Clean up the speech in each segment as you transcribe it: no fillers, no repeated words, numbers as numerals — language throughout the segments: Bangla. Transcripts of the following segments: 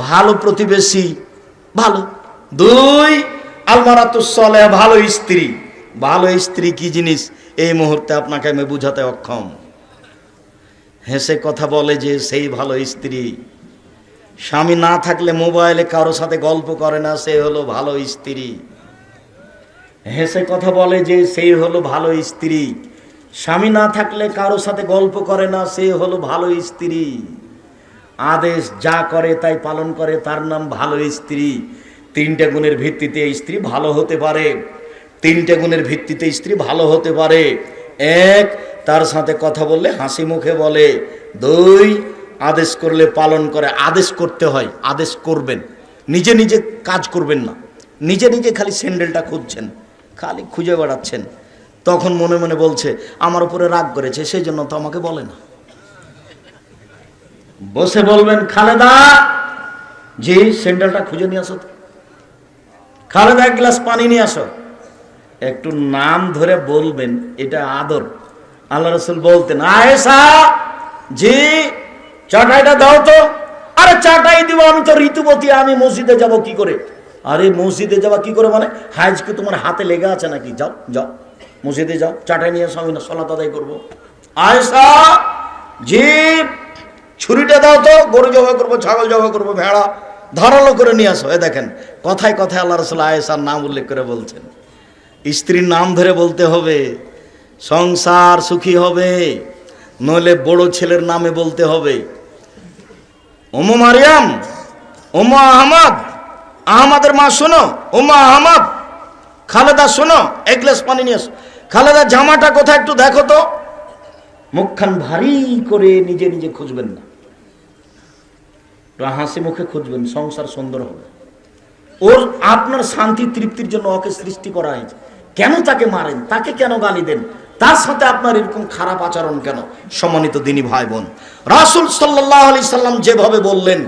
ভালো প্রতিবেশী ভালো। 2 আলমারাতুস সালেহা, ভালো স্ত্রী। ভালো স্ত্রী কি জিনিস এই মুহূর্তে আপনাকে আমি বুঝাতে অক্ষম। হেসে কথা বলে যে সেই ভালো স্ত্রী। স্বামী না থাকলে মোবাইলে কারো সাথে গল্প করে না, সে হলো ভালো স্ত্রী। হেসে কথা বলে যে সেই হলো ভালো স্ত্রী। স্বামী না থাকলে কারো সাথে গল্প করে না, সে হলো ভালো স্ত্রী। আদেশ যা করে তাই পালন করে, তার নাম ভালো স্ত্রী। 3টে গুণের ভিত্তিতে স্ত্রী ভালো হতে পারে। 3টে গুণের ভিত্তিতে স্ত্রী ভালো হতে পারে। 1, তার সাথে কথা বললে হাসি মুখে বলে। 2, আদেশ করলে পালন করে। আদেশ করতে হয়, আদেশ করবেন, নিজে নিজে কাজ করবেন না। নিজে নিজে খালি স্যান্ডেলটা খুঁজছেন, খালি খুঁজে বেড়াচ্ছেন, তখন মনে মনে বলছে আমার উপরে রাগ করেছে, সেই জন্য তো আমাকে বলে না। বসে বলবেন খালেদা জি স্যান্ডেলটা খুঁজে নিয়ে আসো। খালেদা 1 গ্লাস পানি নিয়ে আসো। একটু নাম ধরে বলবেন, এটা আদর। আল্লাহ রাসূল বলতেন আয়েশা জি চাটাইটা দাও তো। আরে চাটাই দিব, আমি তো ঋতুবতী, আমি মসজিদে যাব কি করে? আরে মসজিদে যাওয়া কি করে মানে? হাজ কি তোমার হাতে লেগে আছে নাকি? যাও যাও মসজিদে যাও, চাটাই নিয়ে আসো, আমি না সালাত আদায় করবো। আয়েশা জি ছুরিটা দাও তো, গরু জবাই করবো, ছাগল জবাই করবো, ভেড়া ধারালো করে নিয়ে আসো। এ দেখেন কথায় কথায় আল্লাহ রাসূল আয়েশার নাম উল্লেখ করে বলছেন। স্ত্রীর নাম ধরে বলতে হবে, সংসার সুখী হবে। নইলে বড় ছেলের নামে বলতে হবে, ওমা মারিয়াম, ওমা আহমদ, আহমদের মা শোনো, ওমা আহমদ, খালেদা শোনো 1 গ্লাস পানি নিয়ে আসো। খালেদা জামাটা কোথায় একটু দেখো তো। মুখখান ভারী করে নিজে নিজে খুঁজবেন না, হাসি মুখে খুঁজবেন, সংসার সুন্দর হবে। ওর আপনার শান্তি তৃপ্তির জন্য ওকে সৃষ্টি করা হয়েছে। কেন তাকে মারেন, তাকে কেন গালি দেন, তার সাথে আপনার এরকম খারাপ আচরণ কেন? সম্মানিত দিনী ভাই বোন, রাসূল সাল্লাল্লাহু আলাইহি সাল্লাম যেভাবে বললেন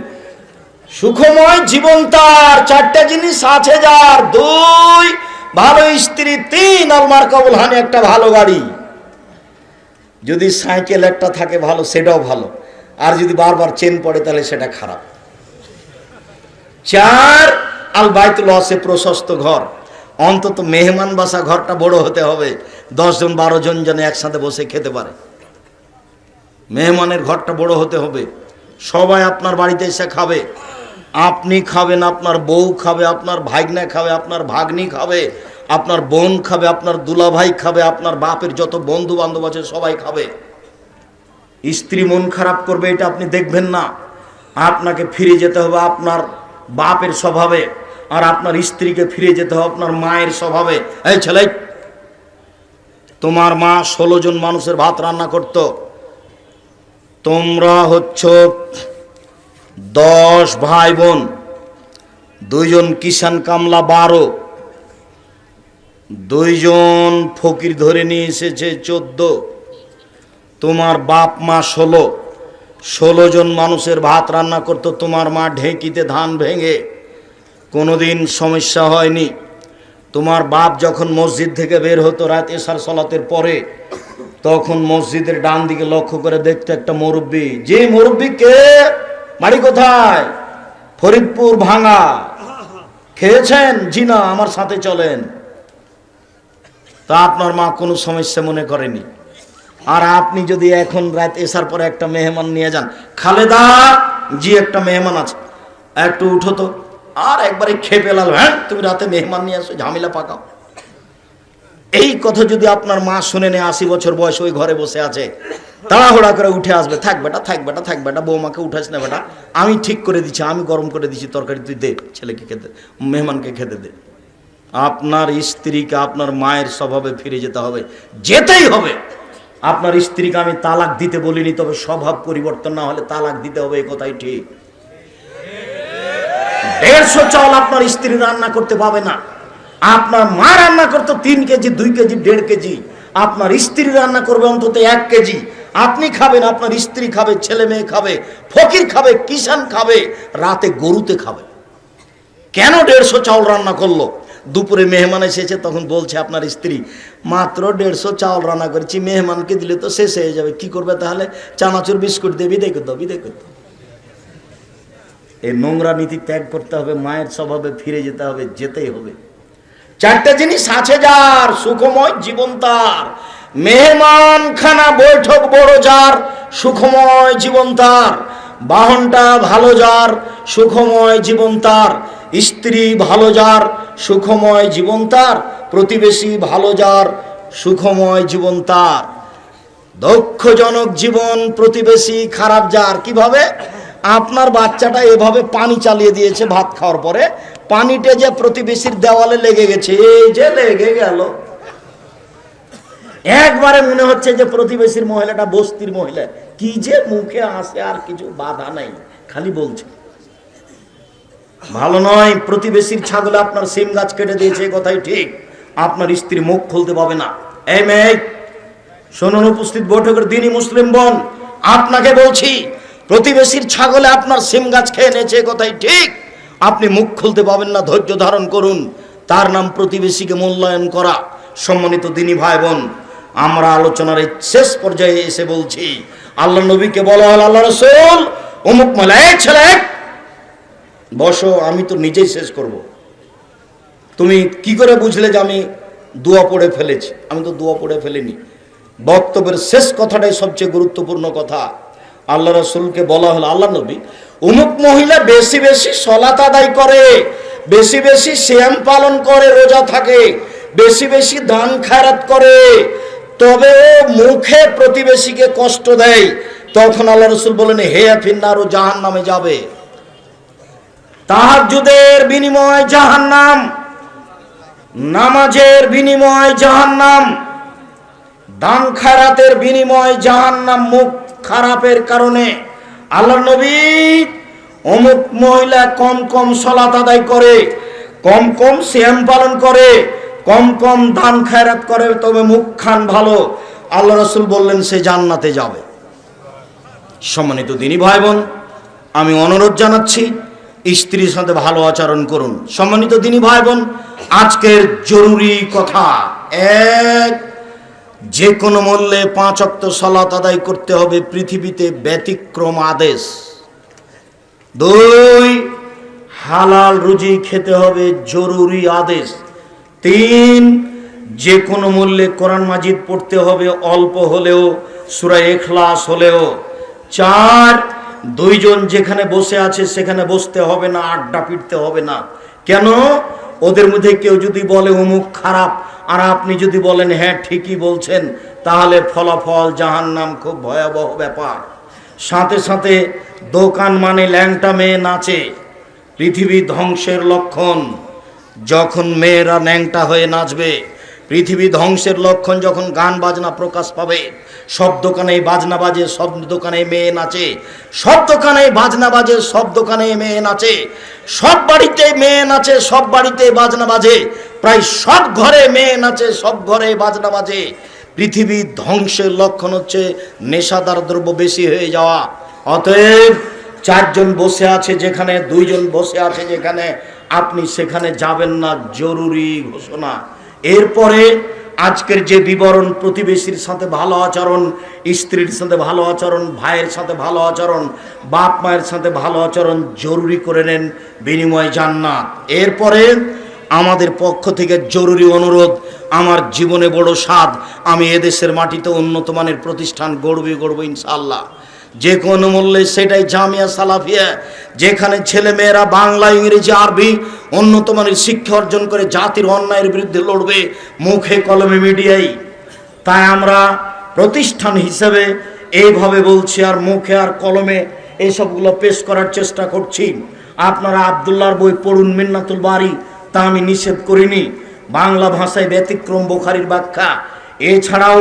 সুখময় জীবন তার 4টা জিনিস আছে যার। 2 ভালো স্ত্রী, 3 আলমার কবুল হানি, একটা ভালো গাড়ি। যদি সাইকেল একটা থাকে ভালো, সেটাও ভালো, আর যদি বারবার চেন পড়ে তাহলে সেটা খারাপ। 4 আল বাইতুল ওয়াসে, প্রশস্ত ঘর। অন্তত মেহমান বাসা ঘরটা বড় হতে হবে, 10 জন 12 জন যেন একসাথে বসে খেতে পারে। মেহমানের ঘরটা বড় হতে হবে, সবাই আপনার বাড়িতে এসে খাবে। আপনি খাবেন, আপনার বউ খাবে, আপনার ভাগ্নে খাবে, আপনার ভাগ্নি খাবে, আপনার বোন খাবে, আপনার দুলাভাই খাবে, আপনার বাপের যত বন্ধু বান্ধব আছে সবাই খাবে। স্ত্রী মন খারাপ করবে এটা আপনি দেখবেন না। আপনাকে ফিরে যেতে হবে আপনার বাপের স্বভাবে, আর আপনার স্ত্রীকে ফিরে যেতে হবে আপনার মায়ের স্বভাবে। এই ছেলে, তোমার মা 16 জন মানুষের ভাত রান্না করত, তোমরা হচ্ছ 10 ভাই বোন, 2 জন কিষান কামলা 12, 2 জন ফকির ধরে নিয়ে এসেছে 14, তোমার বাপ মা 16 জন মানুষের ভাত রান্না করতো। তোমার মা ঢেঁকিতে ধান ভেঙে, কোনোদিন সমস্যা হয়নি। তোমার বাপ যখন মসজিদ থেকে বের হতো রাত এশার সালাতের পরে, তখন মসজিদের ডান দিকে লক্ষ্য করে দেখতো একটা মুরব্বি। যে মুরব্বি কে? বাড়ি কোথায়? ফরিদপুর ভাঙা। খেয়েছেন? জি না, আমার সাথে চলেন। তা আপনার মা কোনো সমস্যা মনে করেনি। আর আপনি যদি এখন রাত এসার পরে একটা মেহমান নিয়ে যান, খালেদা জি একটা মেহমান আছে, একটু উঠো তো, আর একবারে খেপে লাল, হ্যাঁ তুমি রাতে মেহমান নিয়ে আসো, ঝামেলা পাকাও। এই কথা যদি আপনার মা শুনে নেয়, 80 বছর বয়স ওই ঘরে বসে আছে, তাড়াহুড়া করে উঠে আসবে, থাক বেটা থাক বেটা থাক বেটা, বৌমাকে উঠাস না বেটা, আমি ঠিক করে দিচ্ছি, আমি গরম করে দিচ্ছি তরকারি, তুই দে ছেলেকে খেতে, মেহমানকে খেতে দে। আপনার স্ত্রীকে আপনার মায়ের স্বভাবে ফিরে যেতে হবে, যেতেই হবে। আপনার স্ত্রীকে আমি তালাক দিতে বলিনি, তবে স্বভাব পরিবর্তন না হলে তালাক দিতে হবে, এই কথাই ঠিক। 150 চাল আপনার স্ত্রী রান্না করতে পাবে না। আপনার মা রান্না করতো 3 কেজি, 2 কেজি, 1.5 কেজি, আপনার স্ত্রী রান্না করবে অন্তত 1 কেজি। আপনি খাবেন, আপনার স্ত্রী খাবে, ছেলে মেয়ে খাবে, ফকির খাবে, কিষান খাবে, রাতে গরুতে খাবে। কেন 150 চাউল রান্না করলো? দুপুরে মেহমান এসেছে, তখন বলছে আপনার স্ত্রী, মাত্র 150 চাউল রান্না করেছি, মেহমানকে দিলে তো শেষ হয়ে যাবে, কি করবে তাহলে? চানাচুর বিস্কুট দিয়ে বিদায় করতে হবে, বিদায় করতে। এই নোংরা নীতি ত্যাগ করতে হবে, মায়ের স্বভাবে ফিরে যেতে হবে, যেতেই হবে। চারটা জিনিস আছে যার, সুখময় জীবন তার, মেহমানখানা বৈঠক বড় যার, সুখময় জীবন তার, বাহনটা ভালো যার, সুখময় জীবন তার, স্ত্রী ভালো যার, সুখময় জীবন তার, প্রতিবেশী ভালো যার, সুখময় জীবন তার, দক্ষজনক জীবন, প্রতিবেশী খারাপ যার। কিভাবে? আপনার বাচ্চাটা এভাবে পানি চালিয়ে দিয়েছে ভাত খাওয়ার পরে, পানিটা যে প্রতিবেশীর দেওয়ালে লেগে গেছে, এই যে লেগে গেল, একবারে মনে হচ্ছে যে প্রতিবেশীর মহিলাটা বস্তির মহিলা, কি যে মুখে আসে, আর কিছু বাধা নাই, খালি বলছে। ভালো নয়। প্রতিবেশীর ছাগলে আপনার সিম গাছ কেটে দিয়েছে, কথাই ঠিক, আপনার স্ত্রী মুখ খুলতে পাবে না। এই মেয়ে শুনুন, উপস্থিত বৈঠকের দিনই মুসলিম বোন, আপনাকে বলছি, প্রতিবেশীর ছাগলে আপনার সিম গাছ খেয়ে নিয়েছে, কথাই ঠিক, আপনি মুখ খুলতে পাবেন না, ধৈর্য ধারণ করুন, তার নাম প্রতিবেশীকে মূল্যায়ন করা। সম্মানিত দিনী ভাই বোন, আমরা আলোচনার এই শেষ পর্যায়ে এসে বলছি, আল্লাহ নবীকে বলা হল, আল্লাহ রাসূল অমুক মহিলা, এই ছেলে বসো, আমি তো নিজেই শেষ করব। তুমি কি করে বুঝলে যে আমি দোয়া পড়ে ফেলেছি? আমি তো দোয়া পড়ে ফেলিনি। বক্তব্যের শেষ কথাটাই সবচেয়ে গুরুত্বপূর্ণ কথা। আল্লাহ রাসূলকে বলা হলো, আল্লাহ নবী অমুক মহিলা বেশি বেশি সালাত আদায় করে, বেশি বেশি সিয়াম পালন করে, রোজা থাকে, বেশি বেশি দান খায়রাত করে, তবে মুখে প্রতিবেশীকে কষ্ট দেয়। তখন আল্লাহ রাসূল বলেন, হে ফিন্নার, ও জাহান্নামে যাবে। তাহাজ্জুদের বিনিময় জাহান্নাম, নামাজের বিনিময় জাহান্নাম, দান খায়রাতের বিনিময় জাহান্নাম, মুখ খারাপের কারণে। আল্লাহর নবী অমুক মহিলা কম কম সালাত আদায় করে, কম কম সিয়াম পালন করে, কম কম দান খায়রাত করে, তবে মুখ খান ভালো, আল্লাহ রাসূল বললেন সে জান্নাতে যাবে। সম্মানিত দিনী ভাই বোন, আমি অনুরোধ জানাচ্ছি, স্ত্রীর সাথে ভালো আচরণ করুন। সম্মানিত দিনী ভাই বোন, আজকের জরুরি কথা, এক, যে কোনো মূল্যে 5 ওয়াক্ত সালাত আদায় করতে হবে, পৃথিবীতে ব্যতিক্রম আদেশ। 2, হালাল রুজি খেতে হবে, জরুরি আদেশ। 3, যে কোনো মূল্যে কোরআন মাজিদ পড়তে হবে, অল্প হলেও, সূরা ইখলাস হলেও। 4, 2 জন যেখানে বসে আছে সেখানে বসতে হবে না, আড্ডা পিটতে হবে না। কেন? ওদের মধ্যে কেউ যদি বলে অমুক খারাপ, আর আপনি যদি বলেন হ্যাঁ ঠিকই বলছেন, তাহলে ফলাফল জাহান্নাম, খুব ভয়াবহ ব্যাপার। সাথে সাথে দোকান মানে ল্যাংটা মেয়ে নাচে, পৃথিবী ধ্বংসের লক্ষণ। যখন মেয়েরা ন্যাংটা হয়ে নাচবে, পৃথিবী ধ্বংসের লক্ষণ। যখন গান বাজনা প্রকাশ পাবে, সব দোকানে বাজনা বাজে, সব দোকানে মেয়ে নাচে, সব দোকানে বাজনা বাজে, সব দোকানে মেয়ে নাচে, সব বাড়িতে মেয়ে নাচে, সব বাড়িতে বাজনা বাজে, প্রায় সব ঘরে মেয়ে নাচে, সব ঘরে বাজনা বাজে। পৃথিবী ধ্বংসের লক্ষণ হচ্ছে নেশাদার দ্রব্য বেশি হয়ে যাওয়া। অতএব 4 জন বসে আছে যেখানে, 2 জন বসে আছে যেখানে, আপনি সেখানে যাবেন না, জরুরি ঘোষণা। এরপরে আজকের যে বিবরণ, প্রতিবেশীর সাথে ভালো আচরণ, স্ত্রীর সাথে ভালো আচরণ, ভাইয়ের সাথে ভালো আচরণ, বাপ মায়ের সাথে ভালো আচরণ জরুরি করে নেন, বিনিময় জান্নাত। এরপরে আমাদের পক্ষ থেকে জরুরি অনুরোধ, আমার জীবনে বড় স্বাদ, আমি এদেশের মাটিতে উন্নত মানের প্রতিষ্ঠান গড়ব ইনশাআল্লাহ, যে কোনো মূল্যে। সেটাই জামিয়া সালাফিয়া, যেখানে ছেলে মেয়েরা বাংলা, ইংরেজি, আরবি উন্নত মানের শিক্ষা অর্জন করে জাতির অন্যায়ের বিরুদ্ধে লড়বে, মুখে কলমে মিডিয়ায়। তাই আমরা প্রতিষ্ঠান হিসেবে এইভাবে বলছি, আর মুখে আর কলমে এইসবগুলো পেশ করার চেষ্টা করছি। আপনারা আব্দুল্লাহর বই পড়ুন, মিন্নাতুল বারী, তা আমি নিষেধ করিনি। বাংলা ভাষায় ব্যতিক্রম বুখারীর ব্যাখ্যা। এছাড়াও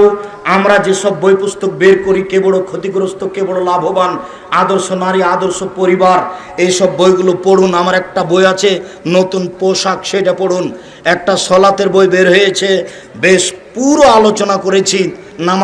আমরা যেসব বই পুস্তক বের করি, কে বড় ক্ষতিগ্রস্ত, কে বড় লাভবান, আদর্শ নারী, আদর্শ পরিবার, এইসব বইগুলো পড়ুন। আমার একটা বই আছে নতুন পোশাক, সেটা পড়ুন। একটা সলাতের বই বের হয়েছে, বেশ পুরো আলোচনা করেছি নামাজ